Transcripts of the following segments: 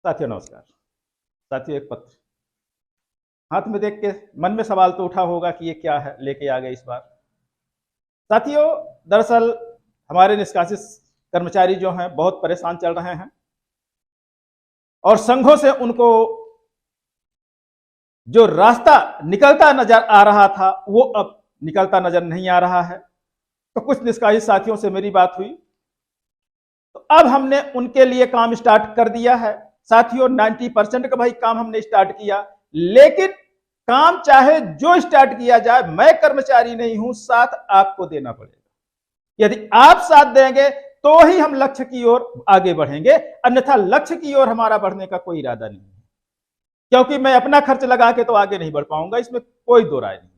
साथियों नमस्कार। साथियों एक पत्र हाथ में देख के मन में सवाल तो उठा होगा कि ये क्या है लेके आ गए इस बार। साथियों दरअसल हमारे निष्कासित कर्मचारी जो हैं बहुत परेशान चल रहे हैं और संघों से उनको जो रास्ता निकलता नजर आ रहा था वो अब निकलता नजर नहीं आ रहा है। तो कुछ निष्कासित साथियों से मेरी बात हुई तो अब हमने उनके लिए काम स्टार्ट कर दिया है। साथियों 90% का भाई काम हमने स्टार्ट किया, लेकिन काम चाहे जो स्टार्ट किया जाए मैं कर्मचारी नहीं हूं, साथ आपको देना पड़ेगा। यदि आप साथ देंगे तो ही हम लक्ष्य की ओर आगे बढ़ेंगे, अन्यथा लक्ष्य की ओर हमारा बढ़ने का कोई इरादा नहीं है, क्योंकि मैं अपना खर्च लगा के तो आगे नहीं बढ़ पाऊंगा, इसमें कोई दो राय नहीं।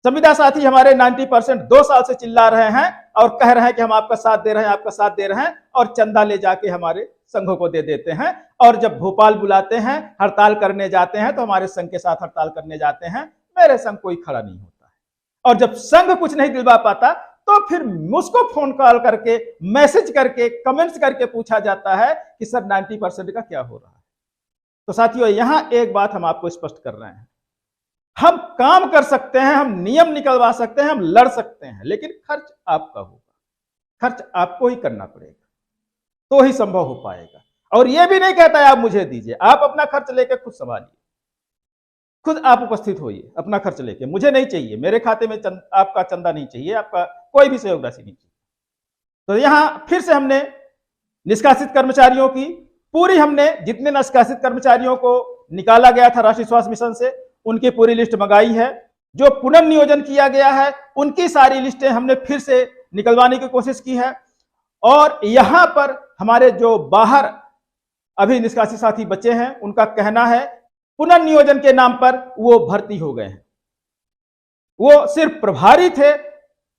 संविदा साथी हमारे 90% 2 साल से चिल्ला रहे हैं और कह रहे हैं कि हम आपका साथ दे रहे हैं, आपका साथ दे रहे हैं, और चंदा ले जाके हमारे संघों को दे देते हैं। और जब भोपाल बुलाते हैं, हड़ताल करने जाते हैं तो हमारे संघ के साथ हड़ताल करने जाते हैं, मेरे संघ कोई खड़ा नहीं होता है। और जब संघ कुछ नहीं दिलवा पाता तो फिर मुझको फोन कॉल करके, मैसेज करके, कमेंट्स करके पूछा जाता है कि सर 90% का क्या हो रहा है। तो साथियों यहां एक बात हम आपको स्पष्ट कर रहे हैं, हम काम कर सकते हैं, हम नियम निकलवा सकते हैं, हम लड़ सकते हैं, लेकिन खर्च आपका होगा, खर्च आपको ही करना पड़ेगा, तो ही संभव हो पाएगा। और यह भी नहीं कहता है आप मुझे दीजिए, आप अपना खर्च लेके खुद संभालिए, खुद आप उपस्थित होइए अपना खर्च लेके। मुझे नहीं चाहिए, मेरे खाते में आपका चंदा नहीं चाहिए, आपका कोई भी सहयोग राशि नहीं चाहिए। तो यहां फिर से हमने निष्कासित कर्मचारियों की पूरी, हमने जितने निष्कासित कर्मचारियों को निकाला गया था राष्ट्रीय स्वास्थ्य मिशन से उनकी पूरी लिस्ट मंगाई है। जो पुनर्नियोजन किया गया है उनकी सारी लिस्टें हमने फिर से निकलवाने की कोशिश की है। और यहां पर हमारे जो बाहर अभी निष्कासित साथी बचे हैं उनका कहना है पुनर्नियोजन के नाम पर वो भर्ती हो गए हैं। वो सिर्फ प्रभारी थे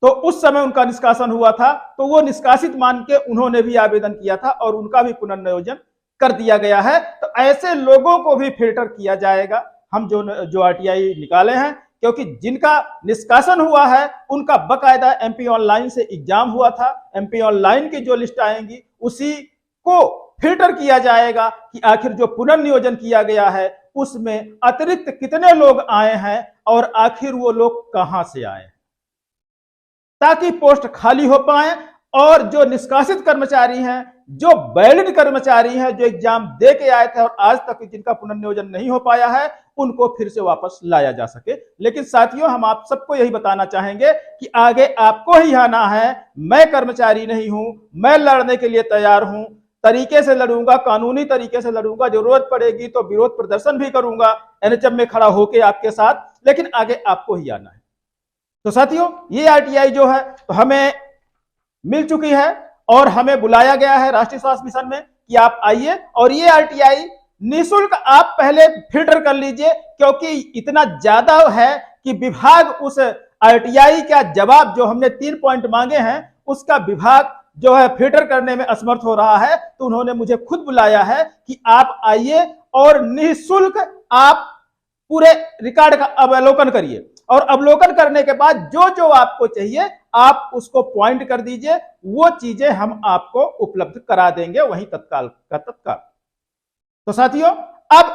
तो उस समय उनका निष्कासन हुआ था, तो वो निष्कासित मान के उन्होंने भी आवेदन किया था और उनका भी पुनर्नियोजन कर दिया गया है। तो ऐसे लोगों को भी फिल्टर किया जाएगा हम जो आरटीआई निकाले हैं, क्योंकि जिनका निष्कासन हुआ है उनका बकायदा एमपी ऑनलाइन से एग्जाम हुआ था। एमपी ऑनलाइन की जो लिस्ट आएंगी उसी को फिल्टर किया जाएगा कि आखिर जो पुनर्नियोजन किया गया है उसमें अतिरिक्त कितने लोग आए हैं और आखिर वो लोग कहां से आए हैं, ताकि पोस्ट खाली हो पाए और जो निष्कासित कर्मचारी हैं, जो वैलिड कर्मचारी हैं, जो एग्जाम दे के आए थे और आज तक जिनका पुनर्नियोजन नहीं हो पाया है, उनको फिर से वापस लाया जा सके। लेकिन साथियों हम आप सबको यही बताना चाहेंगे कि आगे आपको ही आना है। मैं कर्मचारी नहीं हूं, मैं लड़ने के लिए तैयार हूं, तरीके से लड़ूंगा, कानूनी तरीके से लड़ूंगा, जरूरत पड़ेगी तो विरोध प्रदर्शन भी करूंगा एनएचएम में खड़ा होकर आपके साथ, लेकिन आगे आपको ही आना है। तो साथियों ये आरटीआई जो है तो हमें मिल चुकी है और हमें बुलाया गया है राष्ट्रीय स्वास्थ्य मिशन में कि आप आइए और ये आरटीआई निःशुल्क आप पहले फिल्टर कर लीजिए, क्योंकि इतना ज्यादा है कि विभाग उस आरटीआई का जवाब जो हमने 3 पॉइंट मांगे हैं उसका विभाग जो है फिल्टर करने में असमर्थ हो रहा है। तो उन्होंने मुझे खुद बुलाया है कि आप आइए और निःशुल्क आप पूरे रिकॉर्ड का अवलोकन करिए और अवलोकन करने के बाद जो जो आपको चाहिए आप उसको पॉइंट कर दीजिए, वो चीजें हम आपको उपलब्ध करा देंगे वहीं तत्काल का तत्काल। तो साथियों अब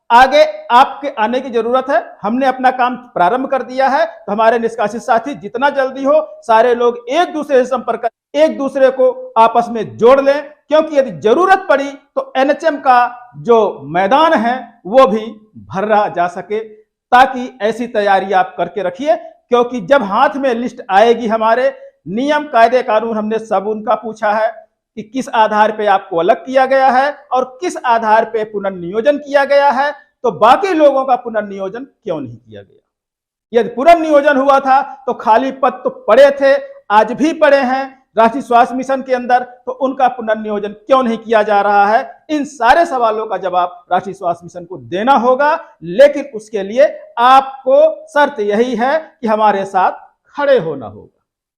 आगे आपके आने की जरूरत है, हमने अपना काम प्रारंभ कर दिया है। तो हमारे निष्कासित साथी जितना जल्दी हो सारे लोग एक दूसरे से संपर्क, एक दूसरे को आपस में जोड़ लें, क्योंकि यदि जरूरत पड़ी तो एनएचएम का जो मैदान है वो भी भरा जा सके, ताकि ऐसी तैयारी आप करके रखिए। क्योंकि जब हाथ में लिस्ट आएगी, हमारे नियम कायदे कानून हमने सब उनका पूछा है कि किस आधार पे आपको अलग किया गया है और किस आधार पे पुनर्नियोजन किया गया है, तो बाकी लोगों का पुनर्नियोजन क्यों नहीं किया गया। यदि पुनर्नियोजन हुआ था तो खाली पद तो पड़े थे, आज भी पड़े हैं राष्ट्रीय स्वास्थ्य मिशन के अंदर, तो उनका पुनर्नियोजन क्यों नहीं किया जा रहा है। इन सारे सवालों का जवाब राष्ट्रीय स्वास्थ्य मिशन को देना होगा, लेकिन उसके लिए आपको शर्त यही है कि हमारे साथ खड़े होना होगा।